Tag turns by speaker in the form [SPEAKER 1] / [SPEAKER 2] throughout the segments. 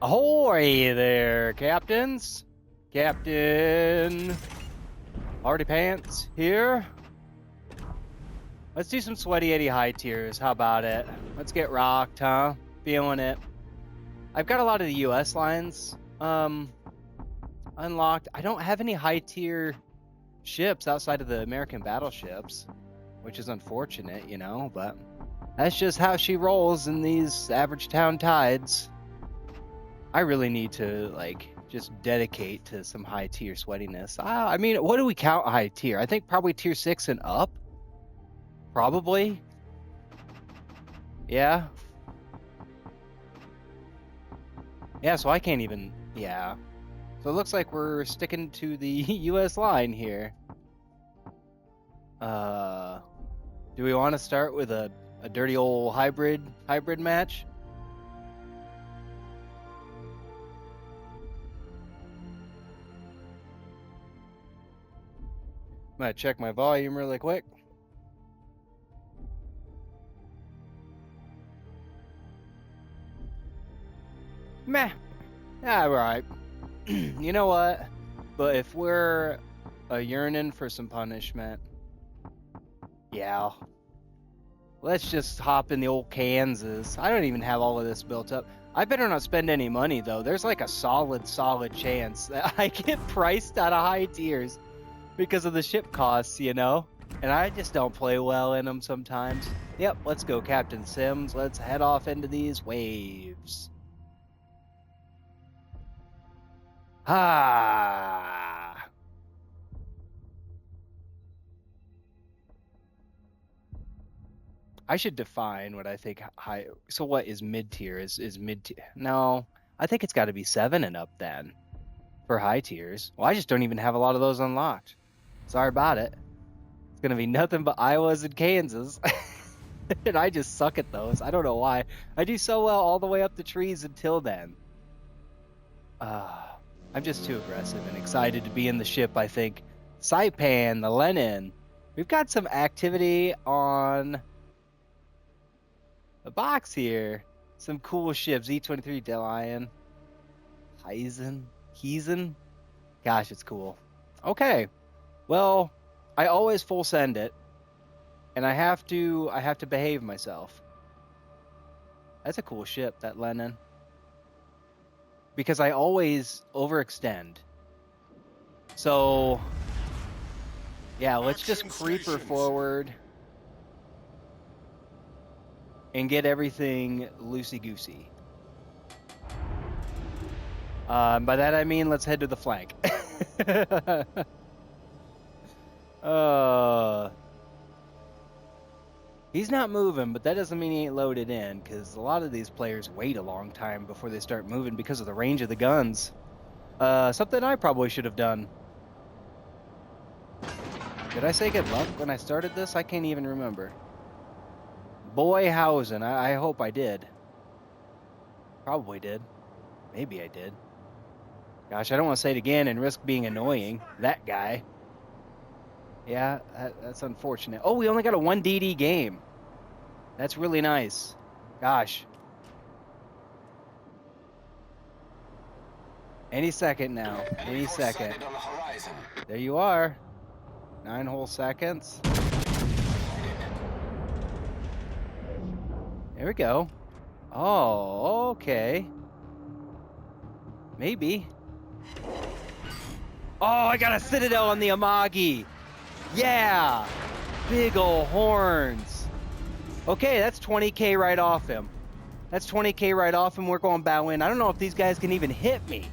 [SPEAKER 1] Ahoy there, captains! Captain Hardy Pants here. Let's do some sweaty Eddy high tiers. How about it? Let's get rocked, huh? Feeling it. I've got a lot of the US lines unlocked. I don't have any high tier ships outside of the American Battleships, which is unfortunate, you know, but that's just how she rolls in these average town tides. I really need to, like, just dedicate to some high tier sweatiness. I mean, what do we count high tier? I think probably tier 6 and up. Probably. Yeah. Yeah, so I can't even, yeah. So it looks like we're sticking to the US line here. Do we want to start with a dirty old hybrid match? I'm gonna check my volume really quick. Meh. All right. You know what? But if we're yearning for some punishment, yeah. Let's just hop in the old Kansas. I don't even have all of this built up. I better not spend any money, though. There's like a solid chance that I get priced out of high tiers because of the ship costs, you know? And I just don't play well in them sometimes. Yep, let's go, Captain Sims. Let's head off into these waves. Ah. I should define what I think high. So what is mid tier? Is mid tier? No, I think it's got to be 7 and up then for high tiers. Well, I just don't even have a lot of those unlocked. Sorry about it. It's gonna be nothing but Iowas and Kansas, and I just suck at those. I don't know why. I do so well all the way up the trees until then. I'm just too aggressive and excited to be in the ship. I think Saipan, the Lenin. We've got some activity on the box here. Some cool ships. E-23 Delion. Heisen. Gosh, it's cool. Okay. Well, I always full send it. And I have to behave myself. That's a cool ship, that Lenin. Because I always overextend. So yeah, let's just creeper forward and get everything loosey-goosey. By that I mean let's head to the flank. He's not moving, but that doesn't mean he ain't loaded in, because a lot of these players wait a long time before they start moving because of the range of the guns. Something I probably should have done. Did I say good luck when I started this? I can't even remember. Boyhausen. I hope I did. Probably did. Maybe I did. Gosh, I don't want to say it again and risk being annoying. That guy. Yeah, that's unfortunate. Oh, we only got a 1 DD game. That's really nice. Gosh. Any second now. Any second. There you are. 9 whole seconds. There we go. Oh, okay. Maybe. Oh, I got a Citadel on the Amagi. Yeah. Big ol' horns. Okay, that's 20k right off him. That's 20k right off him. We're going bow in. I don't know if these guys can even hit me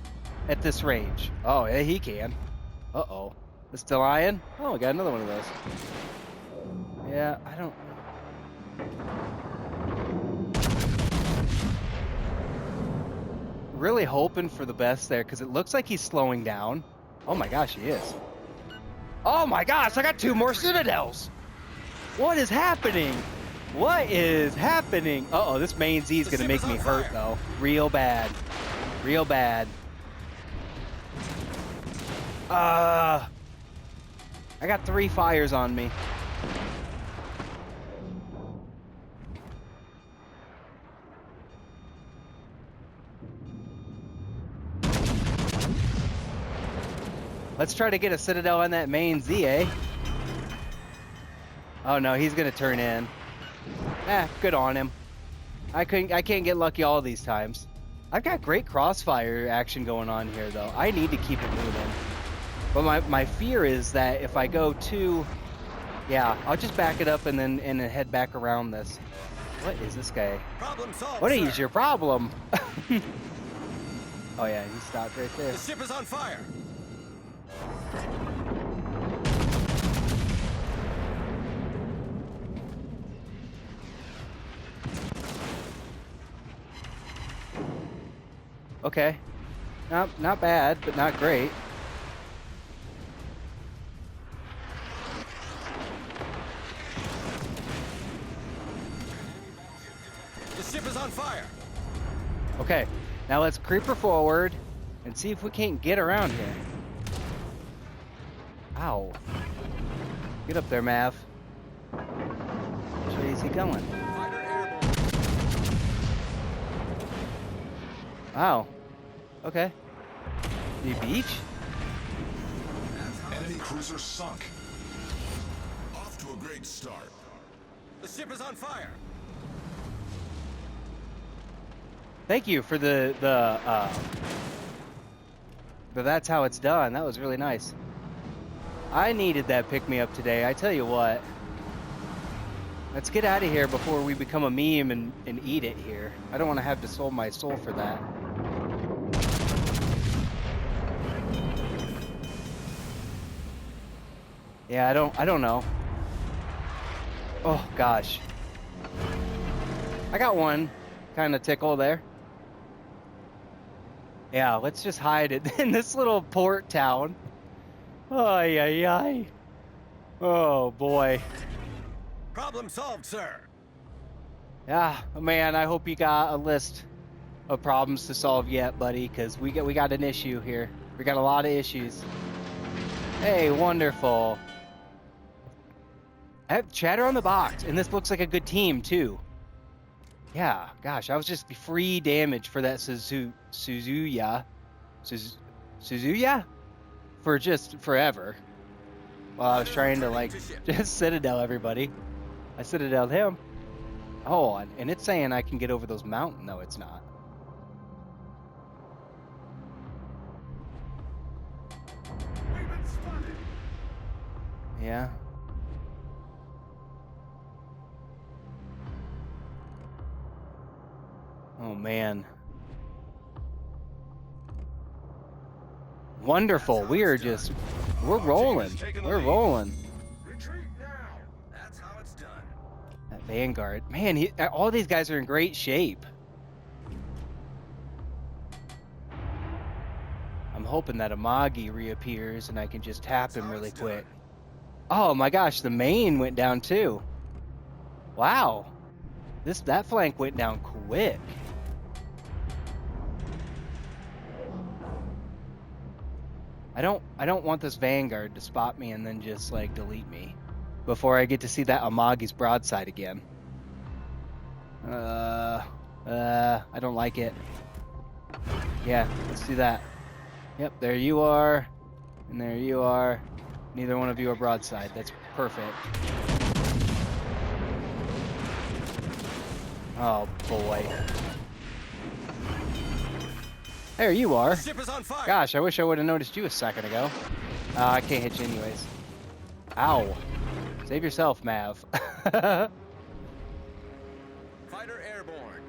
[SPEAKER 1] at this range. Oh, yeah, he can. Uh-oh. The Stellion? Oh, we got another one of those. Yeah, I don't... Really hoping for the best there, because it looks like he's slowing down. Oh my gosh, he is. Oh my gosh, I got 2 more Citadels! What is happening? What is happening? Uh-oh, this main Z is going to make me hurt, though. Real bad. Real bad. I got 3 fires on me. Let's try to get a citadel on that main Z, eh? Oh no, he's gonna turn in. Good on him. I can't get lucky all these times. I've got great crossfire action going on here though. I need to keep it moving. But my fear is that if I go too, yeah, I'll just back it up and then head back around this. What is this guy?
[SPEAKER 2] Problem solved,
[SPEAKER 1] What
[SPEAKER 2] sir.
[SPEAKER 1] is your problem? Oh yeah, he stopped right there.
[SPEAKER 2] The ship is on fire.
[SPEAKER 1] Okay. Not bad, but not great.
[SPEAKER 2] The ship is on fire.
[SPEAKER 1] Okay, now let's creep her forward and see if we can't get around here. Ow. Get up there, Mav. Which way is he going?
[SPEAKER 2] Fighter airborne.
[SPEAKER 1] Wow. Okay. The beach?
[SPEAKER 3] Enemy cruiser sunk. Off to a great start.
[SPEAKER 2] The ship is on fire.
[SPEAKER 1] Thank you for the that's how it's done. That was really nice. I needed that pick-me-up today, I tell you what. Let's get out of here before we become a meme and eat it here. I don't want to have to sell my soul for that. Yeah, I don't know. Oh gosh. I got one kind of tickle there. Yeah, let's just hide it in this little port town. Ay, ay, ay. Oh, boy.
[SPEAKER 2] Problem solved, sir.
[SPEAKER 1] Yeah, man, I hope you got a list of problems to solve yet, buddy, because we got an issue here. We got a lot of issues. Hey, wonderful. I have chatter on the box, and this looks like a good team, too. Yeah, gosh, I was just free damage for that Suzuya for just forever. While I was trying to like just citadel everybody. I citadeled him. Oh, and it's saying I can get over those mountains. No, it's not.
[SPEAKER 2] We've been spotted.
[SPEAKER 1] Yeah. Oh man. Wonderful. We're rolling. We're rolling.
[SPEAKER 2] Retreat now. That's how it's done.
[SPEAKER 1] That Vanguard. Man, all these guys are in great shape. I'm hoping that Amagi reappears and I can just tap him really quick. Oh my gosh, the main went down too. Wow. That flank went down quick. I don't want this Vanguard to spot me and then just like delete me before I get to see that Amagi's broadside again. I don't like it. Yeah, let's do that. Yep, there you are. And there you are. Neither one of you are broadside. That's perfect. Oh boy. There you are.
[SPEAKER 2] The ship is on fire.
[SPEAKER 1] Gosh, I wish I would have noticed you a second ago. I can't hit you anyways. Ow. Save yourself, Mav.
[SPEAKER 2] Fighter airborne.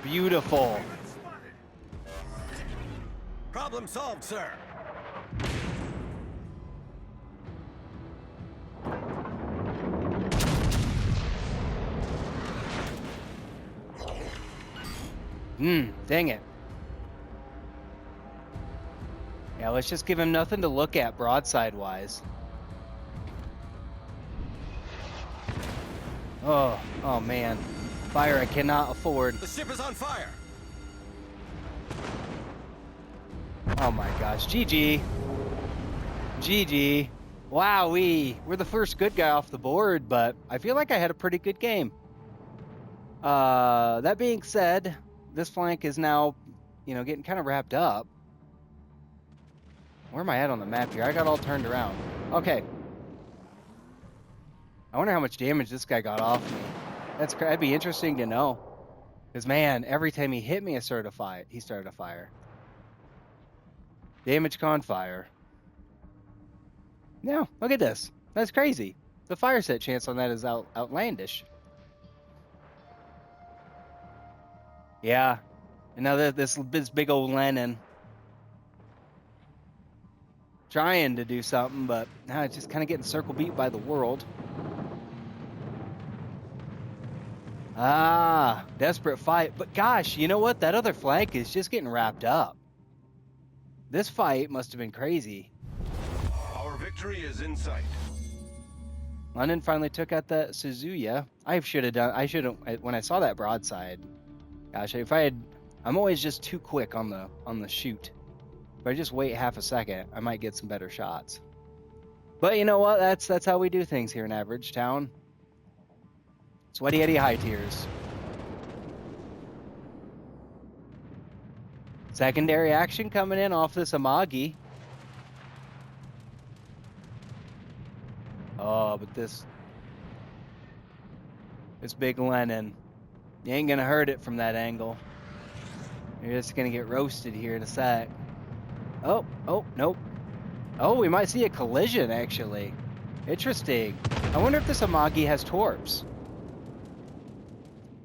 [SPEAKER 1] Beautiful.
[SPEAKER 2] Problem solved, sir.
[SPEAKER 1] Dang it. Yeah, let's just give him nothing to look at broadside-wise. Oh man. Fire I cannot afford.
[SPEAKER 2] The ship is on fire.
[SPEAKER 1] Oh my gosh. GG. GG. Wowee. We're the first good guy off the board, but I feel like I had a pretty good game. That being said, this flank is now getting kind of wrapped up. Where am I at on the map here? I got all turned around. Okay. I wonder how much damage this guy got off me. That'd be interesting to know. Because, man, every time he hit me, he started a fire. Damage con fire. No, look at this. That's crazy. The fire set chance on that is outlandish. Yeah. And now this big old Lennon trying to do something, but now it's just kind of getting circle beat by the world. Ah, desperate fight. But gosh, you know what? That other flank is just getting wrapped up. This fight must have been crazy.
[SPEAKER 3] Our victory is in sight.
[SPEAKER 1] London finally took out that Suzuya. I should have, when I saw that broadside. Gosh, I'm always just too quick on the shoot. If I just wait half a second, I might get some better shots. But you know what? That's how we do things here in Average Town. Sweaty Eddy high tiers. Secondary action coming in off this Amagi. Oh, but this big Lennon, you ain't gonna hurt it from that angle. You're just gonna get roasted here in a sec. Oh, nope. Oh, we might see a collision, actually. Interesting. I wonder if this Amagi has torps.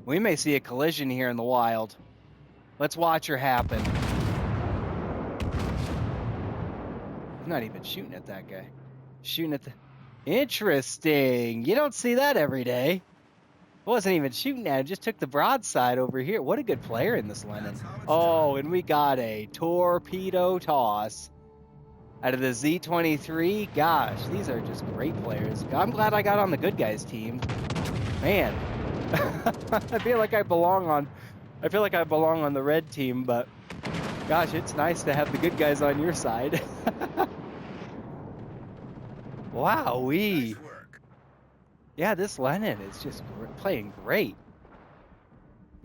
[SPEAKER 1] We may see a collision here in the wild. Let's watch her happen. I'm not even shooting at that guy. Shooting at the... Interesting. You don't see that every day. I wasn't even shooting at it. Just took the broadside over here. What a good player in this Lennon. Oh, and we got a torpedo toss out of the Z-23. Gosh, these are just great players. I'm glad I got on the good guys team. Man, I feel like I belong on the red team, but gosh, it's nice to have the good guys on your side. Wowee.
[SPEAKER 2] Nice work.
[SPEAKER 1] Yeah, this Lennon is just playing great.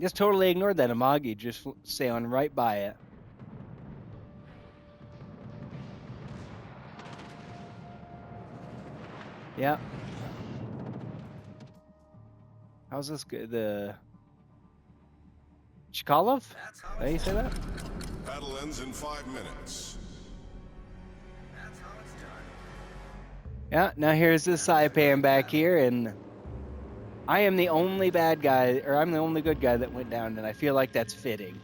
[SPEAKER 1] Just totally ignored that Amagi, just sailing right by it. Yeah. How's this good? The Chkalov?
[SPEAKER 2] That's how
[SPEAKER 1] How do you say that?
[SPEAKER 3] Battle ends in 5 minutes.
[SPEAKER 2] That's how it's done.
[SPEAKER 1] Yeah, now here's this Saipan back here, and I am the only bad guy, or I'm the only good guy that went down, and I feel like that's fitting.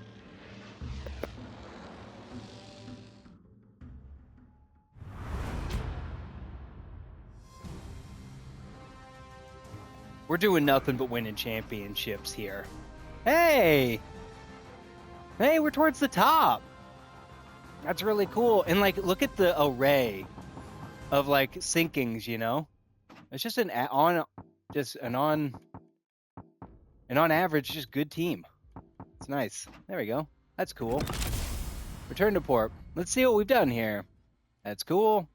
[SPEAKER 1] We're doing nothing but winning championships here. Hey! Hey, we're towards the top! That's really cool. And, like, look at the array of, like, sinkings, you know? It's just an on average, just good team. It's nice. There we go. That's cool. Return to port. Let's see what we've done here. That's cool.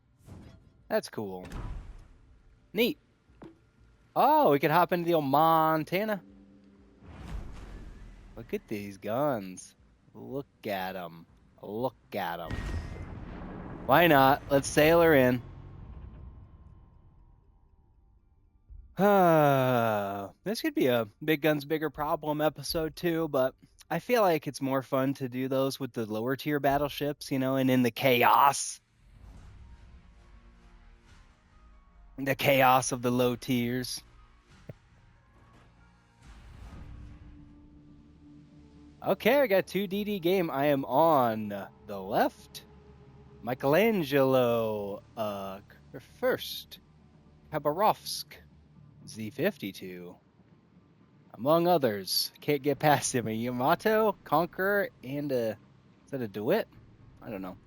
[SPEAKER 1] That's cool. Neat. Oh, we could hop into the old Montana. Look at these guns. Look at them. Look at them. Why not? Let's sail her in. This could be a Big Guns Bigger Problem episode too, but I feel like it's more fun to do those with the lower tier battleships, you know, and in the chaos. The chaos of the low tiers. Okay, I got 2 DD game. I am on the left. Michelangelo first. Khabarovsk. Z52. Among others. Can't get past him. A Yamato, Conqueror, and a... Is that a DeWitt? I don't know.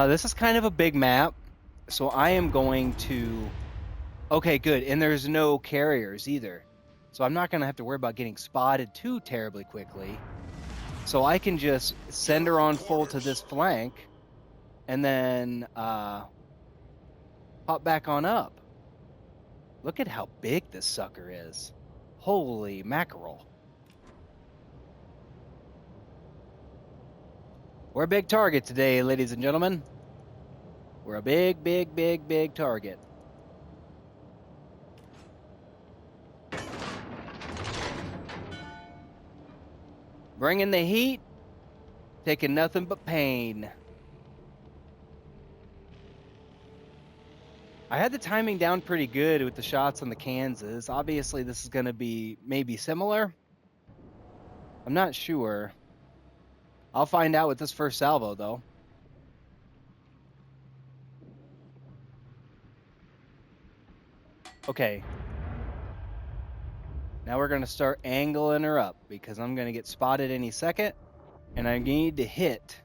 [SPEAKER 1] This is kind of a big map, so I am going to... Okay, good, and there's no carriers either. So I'm not going to have to worry about getting spotted too terribly quickly. So I can just send her on full to this flank, and then pop back on up. Look at how big this sucker is. Holy mackerel. We're a big target today, ladies and gentlemen. We're a big, big, big, big target. Bringing the heat, taking nothing but pain. I had the timing down pretty good with the shots on the Kansas. Obviously, this is going to be maybe similar. I'm not sure. I'll find out with this first salvo, though. Okay. Now we're going to start angling her up because I'm going to get spotted any second. And I need to hit.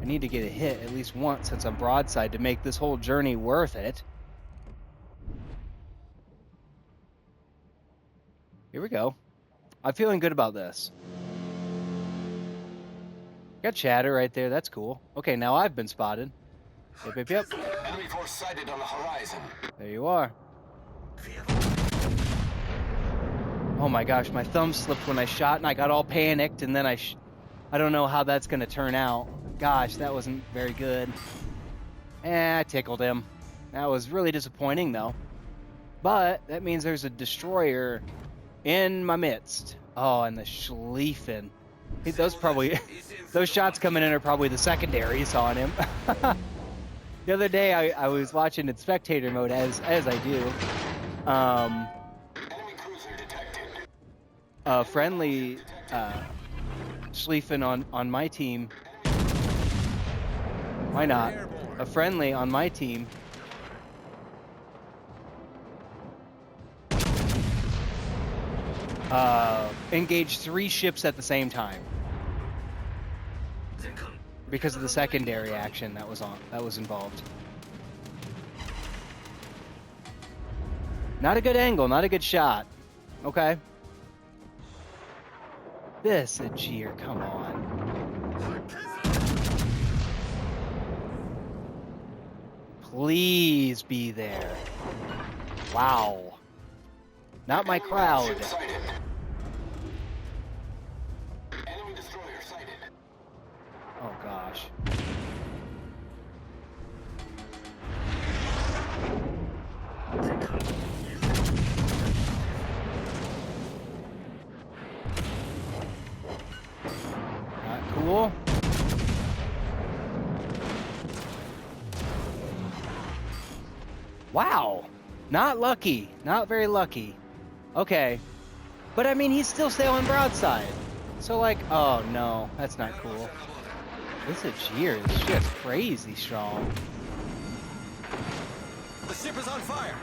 [SPEAKER 1] I need to get a hit at least once since I'm broadside to make this whole journey worth it. Here we go. I'm feeling good about this. Got chatter right there. That's cool. Okay, now I've been spotted. Yep, yep, yep.
[SPEAKER 3] Enemy force sighted on the horizon.
[SPEAKER 1] There you are. Oh my gosh, my thumb slipped when I shot and I got all panicked and then I don't know how that's going to turn out. Gosh, that wasn't very good. I tickled him. That was really disappointing though. But that means there's a destroyer in my midst. Oh, and the Schlieffen. Those shots coming in are probably the secondaries on him. The other day I was watching in spectator mode as I do.
[SPEAKER 3] Enemy cruiser detected.
[SPEAKER 1] Friendly Schlieffen on my team. Why not? A friendly on my team. Engaged 3 ships at the same time because of the secondary action that was involved. Not a good angle, not a good shot. Okay. This Aegir, come on. Please be there. Wow. Not my crowd.
[SPEAKER 3] Enemy destroyer sighted.
[SPEAKER 1] Oh gosh. Not cool. Wow. Not lucky. Not very lucky. Okay. But I mean, he's still sailing broadside. So like, oh no, that's not cool. This Aegir is just crazy strong.
[SPEAKER 2] The ship is on fire.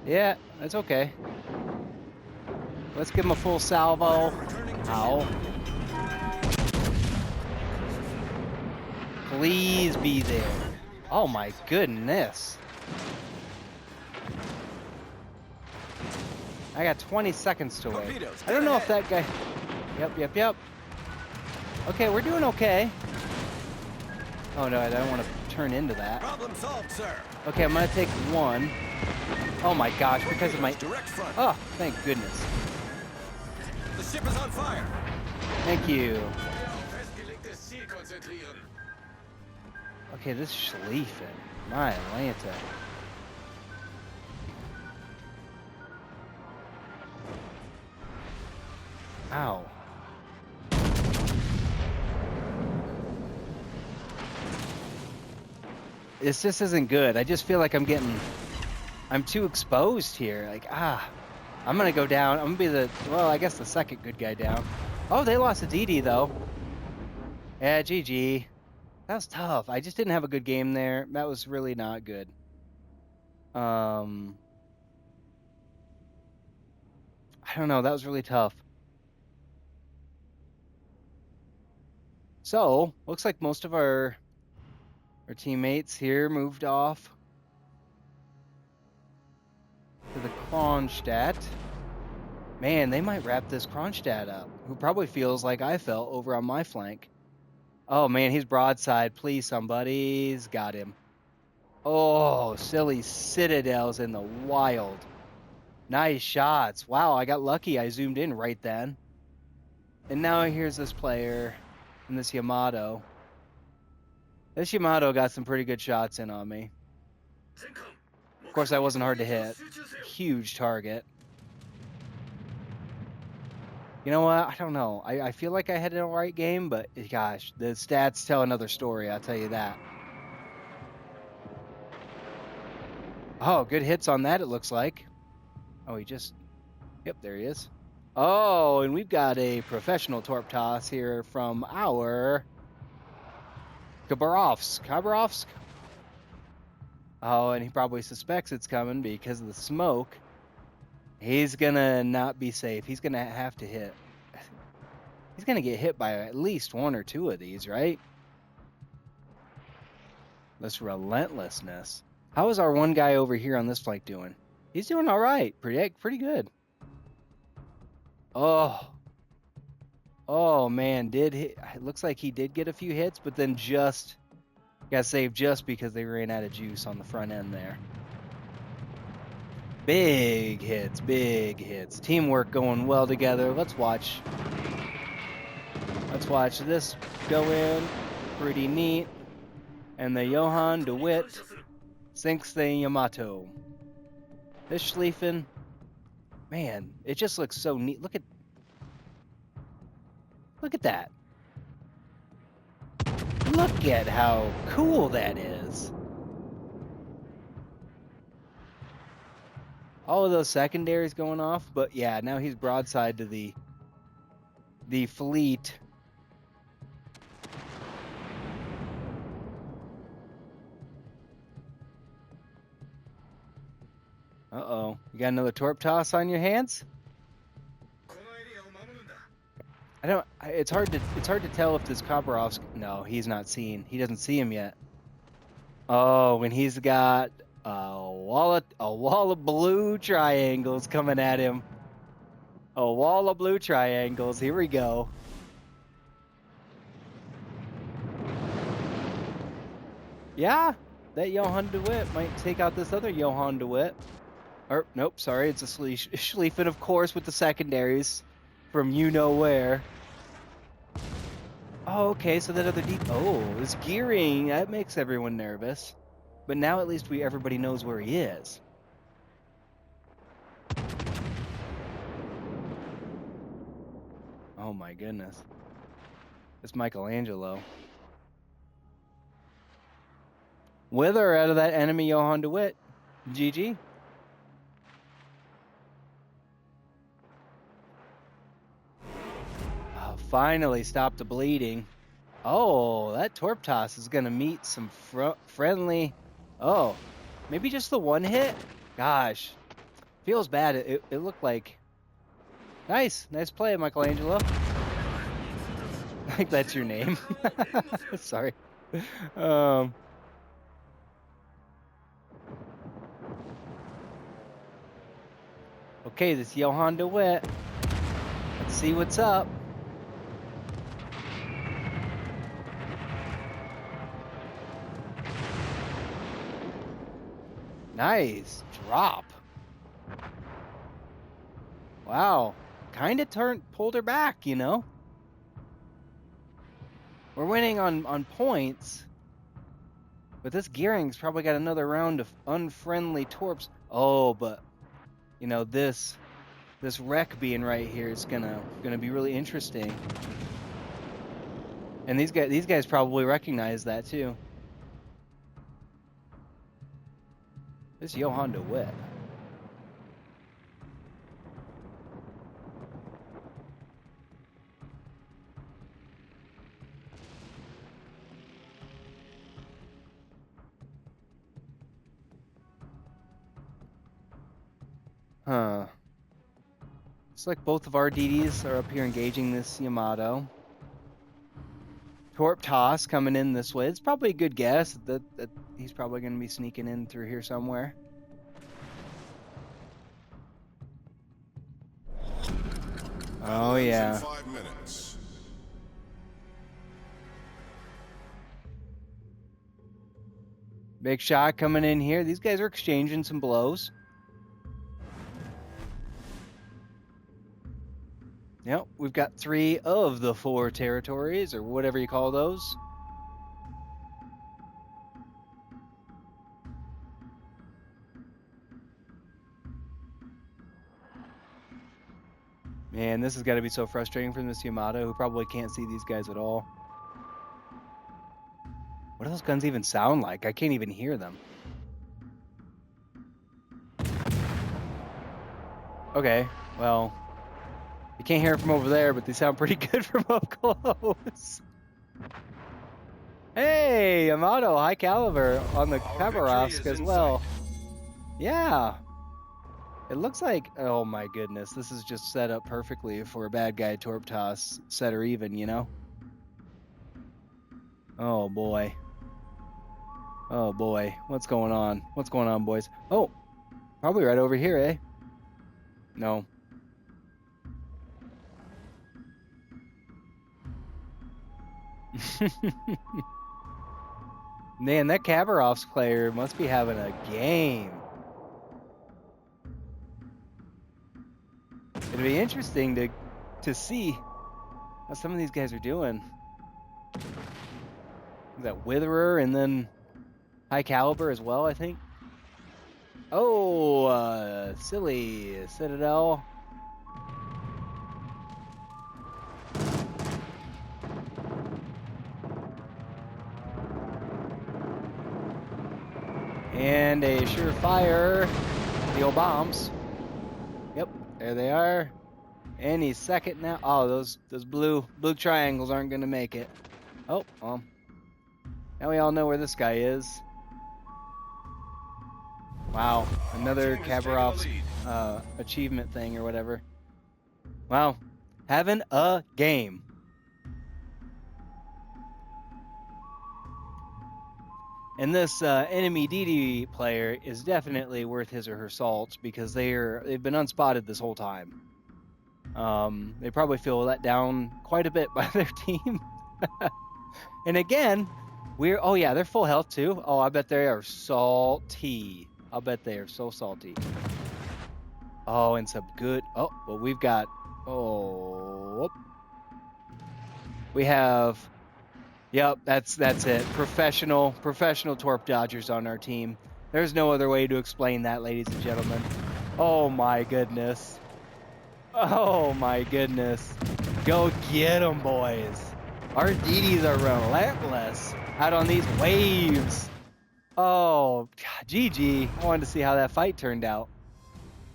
[SPEAKER 1] Yeah, that's okay. Let's give him a full salvo. Ow. Please be there. Oh my goodness. I got 20 seconds to wait. I don't know if that guy... Yep. Okay, we're doing okay. Oh no, I don't want to turn into that.
[SPEAKER 2] Problem solved, sir.
[SPEAKER 1] Okay, I'm gonna take one. Oh my gosh, because of my...
[SPEAKER 2] Direct front.
[SPEAKER 1] Oh, thank goodness.
[SPEAKER 2] The ship is on fire.
[SPEAKER 1] Thank you. Okay, this Schlieffen. My Atlanta. Ow. This just isn't good. I just feel like I'm too exposed here. Like, I'm gonna go down. I'm gonna be I guess the second good guy down. Oh, they lost to Eddy though. Yeah, GG. That was tough. I just didn't have a good game there. That was really not good. I don't know. That was really tough. So, looks like most of our teammates here moved off to the Kronstadt. Man, they might wrap this Kronstadt up, who probably feels like I felt over on my flank. Oh man, he's broadside. Please, somebody's got him. Oh, silly Citadels in the wild. Nice shots. Wow, I got lucky. I zoomed in right then. And now here's this player in this Yamato. This Yamato got some pretty good shots in on me. Of course, that wasn't hard to hit. Huge target. You know what? I don't know. I feel like I had a right game, but gosh, the stats tell another story, I'll tell you that. Oh, good hits on that, it looks like. Oh, yep, there he is. Oh, and we've got a professional torp toss here from our Khabarovsk. Oh, and he probably suspects it's coming because of the smoke. He's gonna not be safe. He's gonna have to hit. He's gonna get hit by at least one or two of these, right? This relentlessness. How is our one guy over here on this flank doing? He's doing all right. Pretty good. Oh man, it looks like he did get a few hits, but then just got saved just because they ran out of juice on the front end there. Big hits. Teamwork going well together. Let's watch this go in. Pretty neat. And the Johann de Witt sinks the Yamato. This Schlieffen, man, it just looks so neat. Look at that. Look at how cool that is. All of those secondaries going off, but yeah, now he's broadside to the fleet. Uh-oh. You got another torp toss on your hands? It's hard to tell if this Khabarovsk. No, he's not seen. He doesn't see him yet. Oh, when he's got a wall of blue triangles coming at him. A wall of blue triangles. Here we go. Yeah, that Johann de Witt might take out this other Johann de Witt. Or, nope, sorry, it's a Schlieffen, of course, with the secondaries from you-know-where. Oh, okay, so that other this gearing, that makes everyone nervous. But now at least everybody knows where he is. Oh my goodness. It's Michelangelo. With or out of that enemy Johann de Witt. GG. Oh, finally stopped the bleeding. Oh, that torp toss is going to meet some friendly... Oh, maybe just the one hit? Gosh, feels bad. It looked like... Nice play, Michelangelo. I think that's your name. Sorry. Okay, this Johann de Witt. Let's see what's up. Nice drop. Wow. Kind of pulled her back, you know? We're winning on points. But this Gearing's probably got another round of unfriendly torps. Oh, but you know, this wreck being right here is gonna be really interesting. And these guys probably recognize that too. This Johann de Witt. Huh. Looks like both of our DDs are up here engaging this Yamato. Torp toss coming in this way. It's probably a good guess that he's probably going to be sneaking in through here somewhere. Oh yeah.
[SPEAKER 3] 5 minutes.
[SPEAKER 1] Big shot coming in here. These guys are exchanging some blows. Yep, we've got 3 of the 4 territories, or whatever you call those. Man, this has got to be so frustrating for Miss Yamato, who probably can't see these guys at all. What do those guns even sound like? I can't even hear them. Okay, well, you can't hear it from over there, but they sound pretty good from up close. Hey, Yamato, high caliber on the
[SPEAKER 3] Our
[SPEAKER 1] Khabarovsk
[SPEAKER 3] victory is
[SPEAKER 1] as
[SPEAKER 3] in
[SPEAKER 1] well.
[SPEAKER 3] sight.
[SPEAKER 1] Yeah. It looks like, oh my goodness, this is just set up perfectly for a bad guy torp toss, set or even, you know? Oh boy. Oh boy. What's going on? What's going on, boys? Oh, probably right over here, eh? No. Man, that Khabarovsk player must be having a game. It'd be interesting to see how some of these guys are doing. That Witherer and then high caliber as well, I think. Oh, silly Citadel. And a surefire. The old bombs. Yep, there they are. Any second now. Oh, those blue triangles aren't gonna make it. Oh, well. Now we all know where this guy is. Wow, another
[SPEAKER 3] Team has taken the
[SPEAKER 1] Khabarovsk
[SPEAKER 3] lead.
[SPEAKER 1] achievement thing or whatever. Wow, having a game. And this enemy DD player is definitely worth his or her salt because they've been unspotted this whole time. They probably feel let down quite a bit by their team. And again, oh yeah, they're full health too. Oh, I bet they are salty. I'll bet they are so salty. Oh, and some good. Oh, well, we've got. Oh, we have. Yep, that's it. Professional torp dodgers on our team. There's no other way to explain that, ladies and gentlemen. Oh my goodness. Oh my goodness. Go get them, boys. Our DDs are relentless out on these waves. Oh, GG. I wanted to see how that fight turned out.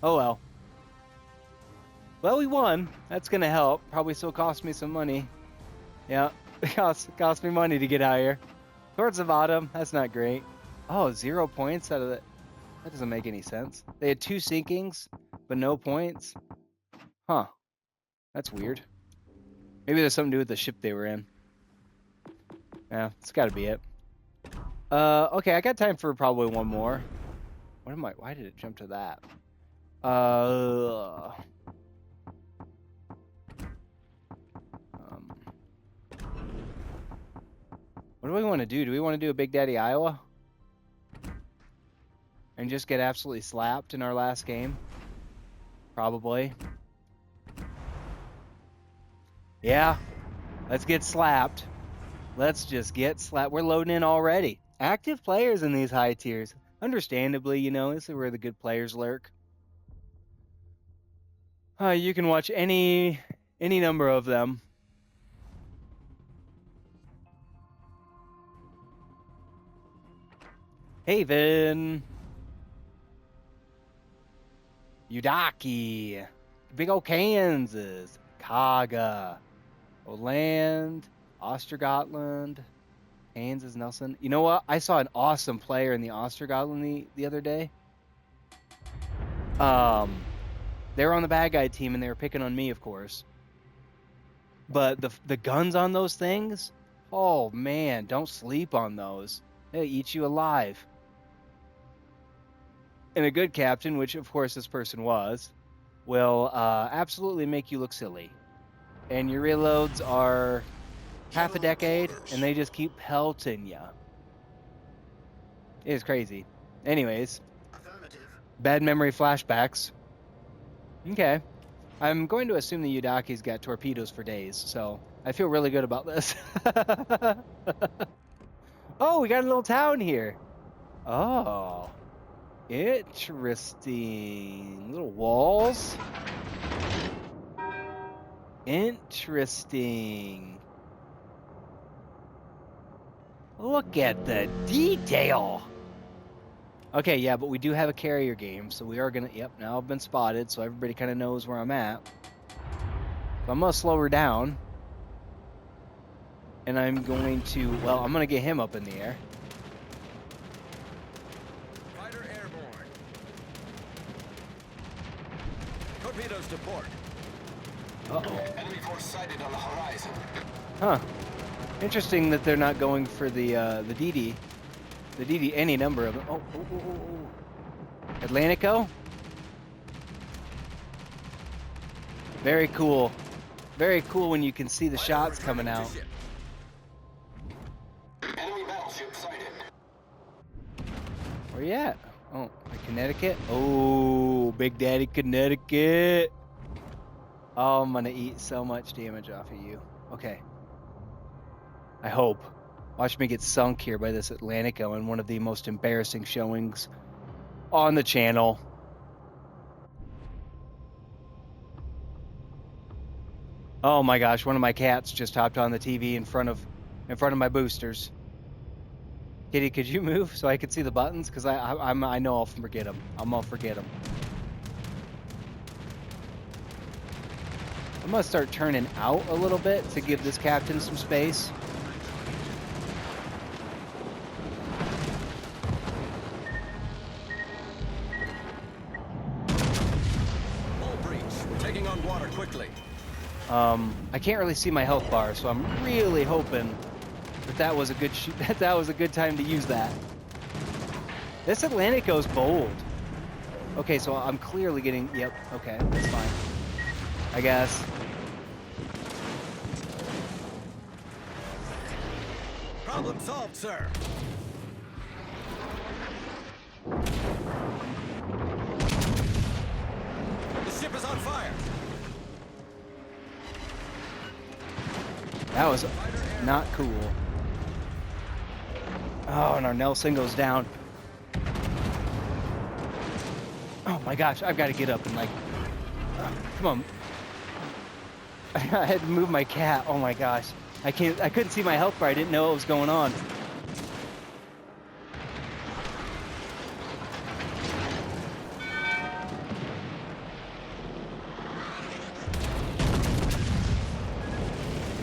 [SPEAKER 1] Oh well. Well, we won. That's going to help. Probably still cost me some money. Yeah, it cost me money to get out here. Towards the bottom. That's not great. Oh, 0 points out of that. That doesn't make any sense. They had 2 sinkings, but no points. Huh. That's weird. Maybe there's something to do with the ship they were in. Yeah, it's got to be it. Okay, I got time for probably one more. Why did it jump to that? What do we want to do? Do we want to do a Big Daddy Iowa? And just get absolutely slapped in our last game? Probably. Yeah, let's get slapped. Let's just get slapped. We're loading in already. Active players in these high tiers. Understandably, you know, this is where the good players lurk. You can watch any number of them. Haven. Udaki. Big ol' Kansas. Kaga. Oland. Ostergotland. Kansas, Nelson. You know what? I saw an awesome player in the Ostergotland the other day. They were on the bad guy team and they were picking on me, of course. But the guns on those things, oh man, don't sleep on those. They'll eat you alive. And a good captain, which of course this person was, will absolutely make you look silly. And your reloads are half a decade, and they just keep pelting you. It is crazy. Anyways, bad memory flashbacks. Okay. I'm going to assume the Yudaki's got torpedoes for days, so I feel really good about this. Oh, we got a little town here. Oh, interesting. Little walls. Interesting. Look at the detail. Okay, yeah, but we do have a carrier game, so we are gonna, yep, now I've been spotted, so everybody kind of knows where I'm at. So I'm gonna slow her down. And I'm going to, well, I'm gonna get him up in the air.
[SPEAKER 2] Fighter airborne. Torpedoes to port.
[SPEAKER 1] Uh-oh.
[SPEAKER 3] Enemy force sighted on the horizon.
[SPEAKER 1] Huh. Interesting that they're not going for the DD. The DD, any number of them. Oh. Atlantico? Very cool. Very cool when you can see the shots coming out.
[SPEAKER 3] Enemy battleship sighted.
[SPEAKER 1] Where you at? Oh, Connecticut? Oh, Big Daddy Connecticut. Oh, I'm gonna eat so much damage off of you. Okay. I hope. Watch me get sunk here by this Atlantico in one of the most embarrassing showings on the channel. Oh my gosh, one of my cats just hopped on the TV in front of my boosters. Kitty, could you move so I could see the buttons? Because I know I'll forget them. I'll forget them. I'm gonna start turning out a little bit to give this captain some space.
[SPEAKER 2] Hull breach. We're taking on water quickly.
[SPEAKER 1] I can't really see my health bar, so I'm really hoping that was a good that was a good time to use that. This Atlantico's bold. Okay, so I'm clearly getting, yep, okay, that's fine. I guess.
[SPEAKER 2] Problem solved, sir. The ship is on fire.
[SPEAKER 1] That was not cool. Oh, and our Nelson goes down. Oh my gosh, I've got to get up and like, come on. I had to move my cat. Oh my gosh. I couldn't see my health bar. I didn't know what was going on.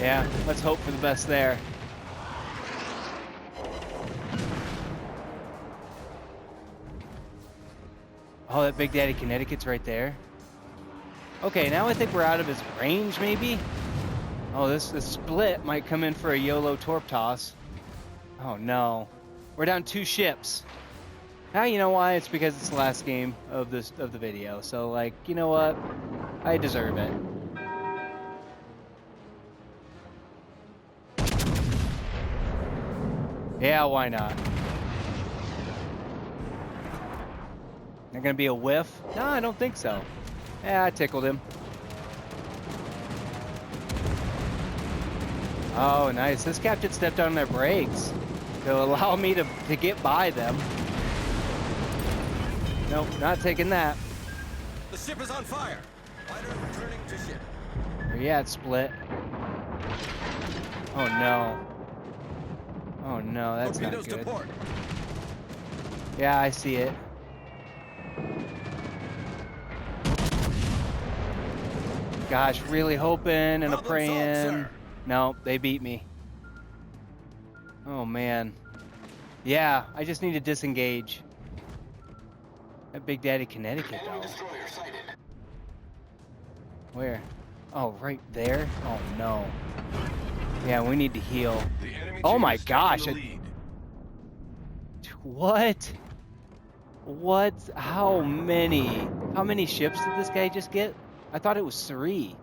[SPEAKER 1] Yeah, let's hope for the best there. Oh, that Big Daddy Connecticut's right there. Okay, now I think we're out of his range, maybe? Oh, this split might come in for a YOLO torp toss. Oh no. We're down 2 ships. Now you know why? It's because it's the last game of the video. So like, you know what? I deserve it. Yeah, why not? Not gonna be a whiff? No, I don't think so. Yeah, I tickled him. Oh, nice. This captain stepped on their brakes to allow me to get by them. Nope, not taking that.
[SPEAKER 2] The ship is on fire. Fighter returning to ship.
[SPEAKER 1] Where you at, Split? Oh no. Oh no, that's not
[SPEAKER 2] Torpedoes to
[SPEAKER 1] good.
[SPEAKER 2] port.
[SPEAKER 1] Yeah, I see it. Gosh, really hoping and a
[SPEAKER 2] Problem solved,
[SPEAKER 1] praying.
[SPEAKER 2] sir.
[SPEAKER 1] No, they beat me. Oh man. Yeah, I just need to disengage. That Big Daddy Connecticut
[SPEAKER 3] Enemy
[SPEAKER 1] though.
[SPEAKER 3] destroyer sighted.
[SPEAKER 1] Where? Oh, right there? Oh no. Yeah, we need to heal.
[SPEAKER 3] The enemy
[SPEAKER 1] Oh
[SPEAKER 3] team
[SPEAKER 1] my
[SPEAKER 3] is taking
[SPEAKER 1] gosh,
[SPEAKER 3] the
[SPEAKER 1] I-
[SPEAKER 3] lead.
[SPEAKER 1] What? What? How many ships did this guy just get? I thought it was 3.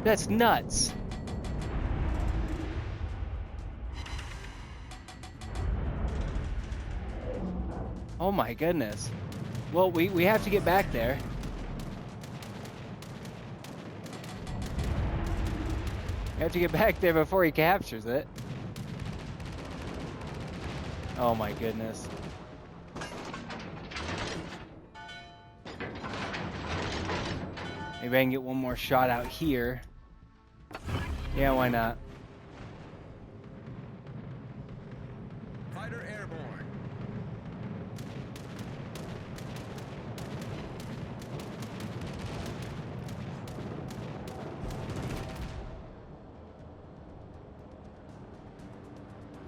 [SPEAKER 1] That's nuts. Oh my goodness. Well, we have to get back there. We have to get back there before he captures it. Oh my goodness. Maybe I can get one more shot out here. Yeah, why not?
[SPEAKER 2] Fighter airborne.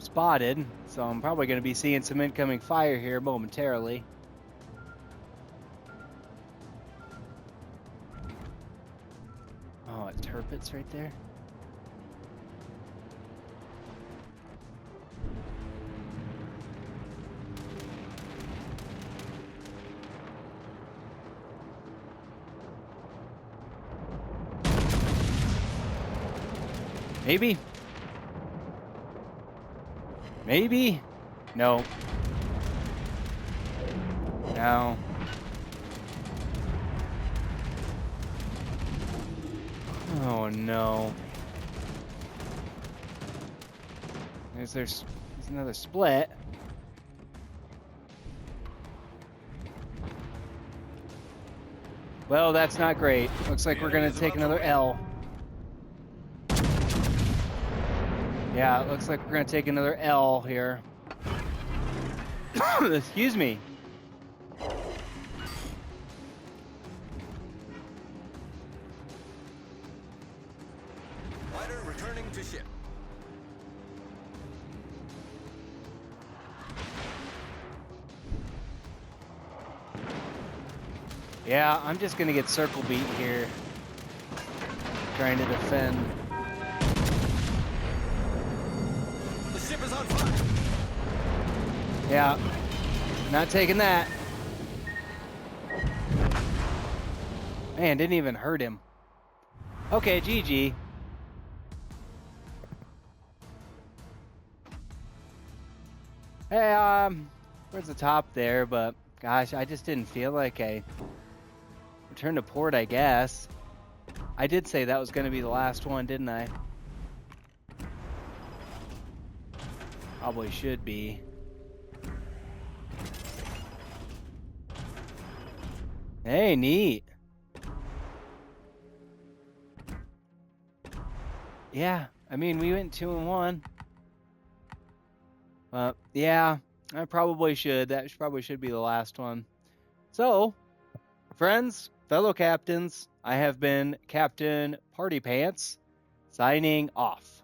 [SPEAKER 1] Spotted, so I'm probably going to be seeing some incoming fire here momentarily. Oh, it's Turpits right there. Maybe. Maybe. No. No. Oh no. There's another split. Well, that's not great. Looks like we're gonna take another L. Yeah, it looks like we're gonna take another L here. Excuse me.
[SPEAKER 2] Fighter returning to ship.
[SPEAKER 1] Yeah, I'm just gonna get circle beat here. Trying to defend.
[SPEAKER 2] The ship is on fire.
[SPEAKER 1] Yeah, not taking that. Man, didn't even hurt him. Okay, GG. Hey, where's the top there? But gosh, I just didn't feel like I returned to port, I guess. I did say that was going to be the last one, didn't I? Probably should be. Hey, neat. Yeah, I mean, we went 2-1. Yeah, I probably should. That probably should be the last one. So, friends, fellow captains, I have been Captain Party Pants, signing off.